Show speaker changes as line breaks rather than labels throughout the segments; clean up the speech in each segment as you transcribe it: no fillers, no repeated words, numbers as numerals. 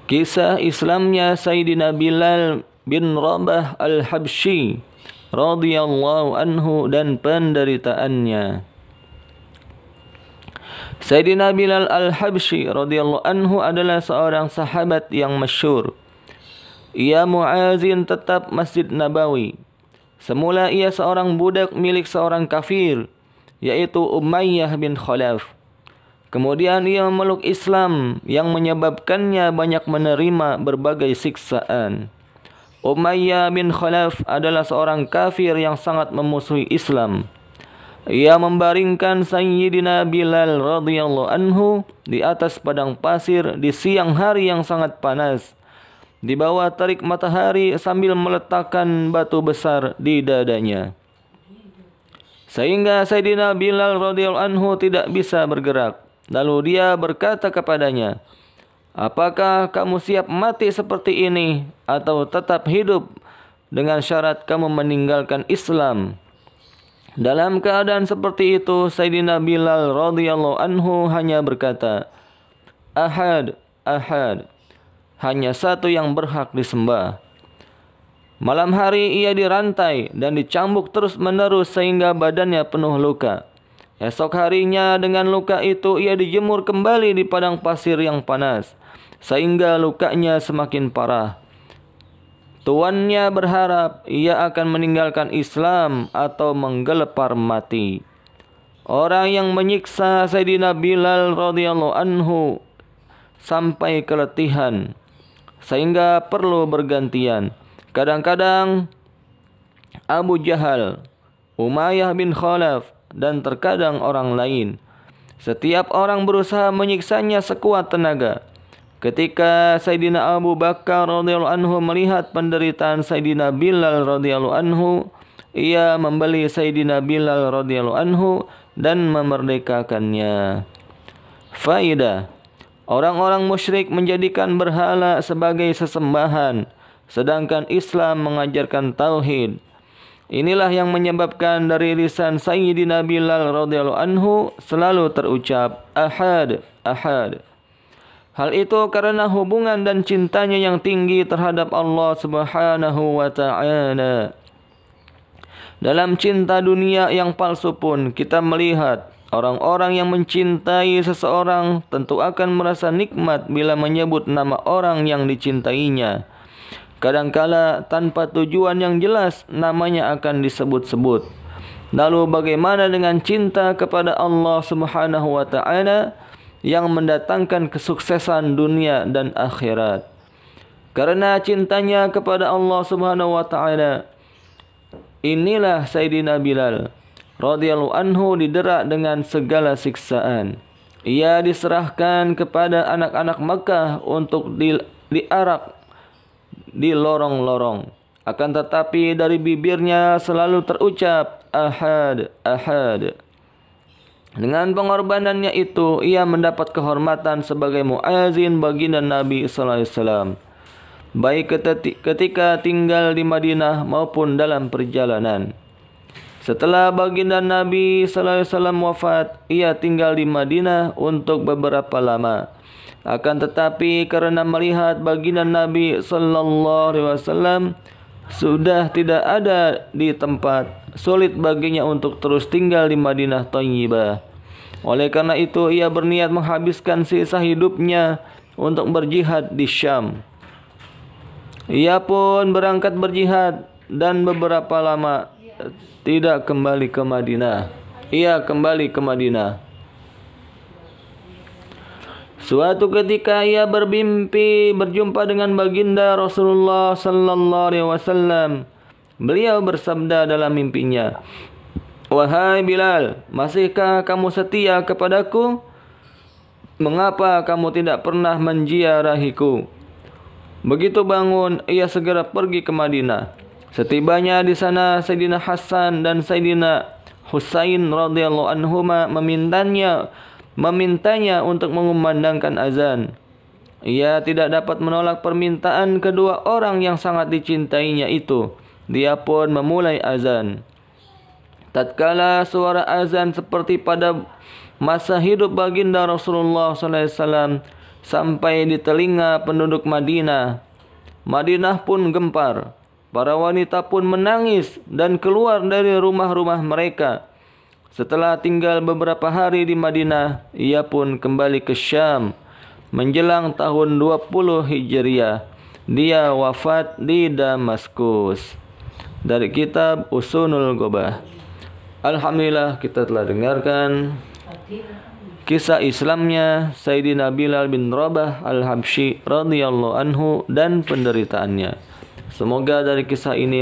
Kisah Islamnya Sayyidina Bilal bin Rabah al-Habsyi radhiyallahu anhu dan penderitaannya. Sayyidina Bilal al-Habsyi radhiyallahu anhu adalah seorang sahabat yang masyhur. Ia muazin tetap Masjid Nabawi. Semula ia seorang budak milik seorang kafir, yaitu Umayyah bin Khalaf. Kemudian ia memeluk Islam yang menyebabkannya banyak menerima berbagai siksaan. Umayyah bin Khalaf adalah seorang kafir yang sangat memusuhi Islam. Ia membaringkan Sayyidina Bilal radhiyallahu anhu di atas padang pasir di siang hari yang sangat panas, di bawah terik matahari sambil meletakkan batu besar di dadanya. Sehingga Sayyidina Bilal radhiyallahu anhu tidak bisa bergerak. Lalu dia berkata kepadanya, "Apakah kamu siap mati seperti ini atau tetap hidup dengan syarat kamu meninggalkan Islam?" Dalam keadaan seperti itu, Sayyidina Bilal radhiyallahu anhu hanya berkata, "Ahad, ahad." Hanya satu yang berhak disembah. Malam hari ia dirantai dan dicambuk terus-menerus sehingga badannya penuh luka. Esok harinya dengan luka itu ia dijemur kembali di padang pasir yang panas, sehingga lukanya semakin parah. Tuannya berharap ia akan meninggalkan Islam atau menggelepar mati. Orang yang menyiksa Sayyidina Bilal radhiyallahu anhu sampai keletihan, sehingga perlu bergantian. Kadang-kadang Abu Jahal, Umayyah bin Khalaf, dan terkadang orang lain. Setiap orang berusaha menyiksanya sekuat tenaga. Ketika Sayyidina Abu Bakar radhiyallahu anhu melihat penderitaan Sayyidina Bilal radhiyallahu anhu, ia membeli Sayyidina Bilal radhiyallahu anhu dan memerdekakannya. Faidah: orang-orang musyrik menjadikan berhala sebagai sesembahan, sedangkan Islam mengajarkan tauhid. Inilah yang menyebabkan dari lisan Sayyidina Bilal radhiyallahu anhu selalu terucap ahad, ahad. Hal itu karena hubungan dan cintanya yang tinggi terhadap Allah Subhanahu wa taala. Dalam cinta dunia yang palsu pun kita melihat orang-orang yang mencintai seseorang tentu akan merasa nikmat bila menyebut nama orang yang dicintainya. Kadangkala tanpa tujuan yang jelas namanya akan disebut-sebut. Lalu bagaimana dengan cinta kepada Allah Subhanahu wa taala yang mendatangkan kesuksesan dunia dan akhirat? Karena cintanya kepada Allah Subhanahu wa taala, inilah Sayyidina Bilal radhiyallahu anhu didera dengan segala siksaan. Ia diserahkan kepada anak-anak Makkah untuk diarak di lorong-lorong. Akan tetapi dari bibirnya selalu terucap ahad, ahad. Dengan pengorbanannya itu ia mendapat kehormatan sebagai muazin baginda Nabi sallallahu alaihi wasallam, baik ketika tinggal di Madinah maupun dalam perjalanan. Setelah baginda Nabi sallallahu alaihi wasallam wafat, ia tinggal di Madinah untuk beberapa lama. Akan tetapi karena melihat baginda Nabi sallallahu alaihi wasallam sudah tidak ada di tempat, sulit baginya untuk terus tinggal di Madinah Thayyibah. Oleh karena itu ia berniat menghabiskan sisa hidupnya untuk berjihad di Syam. Ia pun berangkat berjihad dan beberapa lama tidak kembali ke Madinah. Ia kembali ke Madinah. Suatu ketika ia bermimpi berjumpa dengan baginda Rasulullah sallallahu alaihi wasallam. Beliau bersabda dalam mimpinya, "Wahai Bilal, masihkah kamu setia kepadaku? Mengapa kamu tidak pernah menziarahiku?" Begitu bangun, ia segera pergi ke Madinah. Setibanya di sana, Sayyidina Hasan dan Sayyidina Husain radhiyallahu anhuma memintanya untuk mengumandangkan azan. Ia tidak dapat menolak permintaan kedua orang yang sangat dicintainya itu. Dia pun memulai azan. Tatkala suara azan seperti pada masa hidup baginda Rasulullah sallallahu alaihi wasallam, sampai di telinga penduduk Madinah. Madinah pun gempar. Para wanita pun menangis dan keluar dari rumah-rumah mereka. Setelah tinggal beberapa hari di Madinah, ia pun kembali ke Syam. Menjelang tahun 20 Hijriah, dia wafat di Damaskus. Dari kitab Usunul Ghobah. Alhamdulillah, kita telah dengarkan kisah Islamnya Sayyidina Bilal bin Rabah Al-Habsyi radhiyallahu anhu dan penderitaannya. Semoga dari kisah ini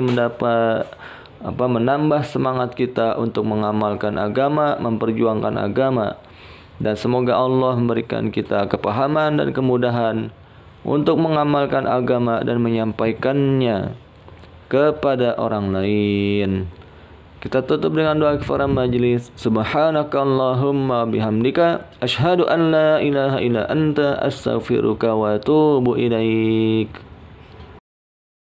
menambah semangat kita untuk mengamalkan agama, memperjuangkan agama. Dan semoga Allah memberikan kita kepahaman dan kemudahan untuk mengamalkan agama dan menyampaikannya kepada orang lain. Kita tutup dengan doa kifarahan majlis. Subhanakallahumma bihamdika asyhadu an la ilaha illa anta astaghfiruka wa atubu ilaik.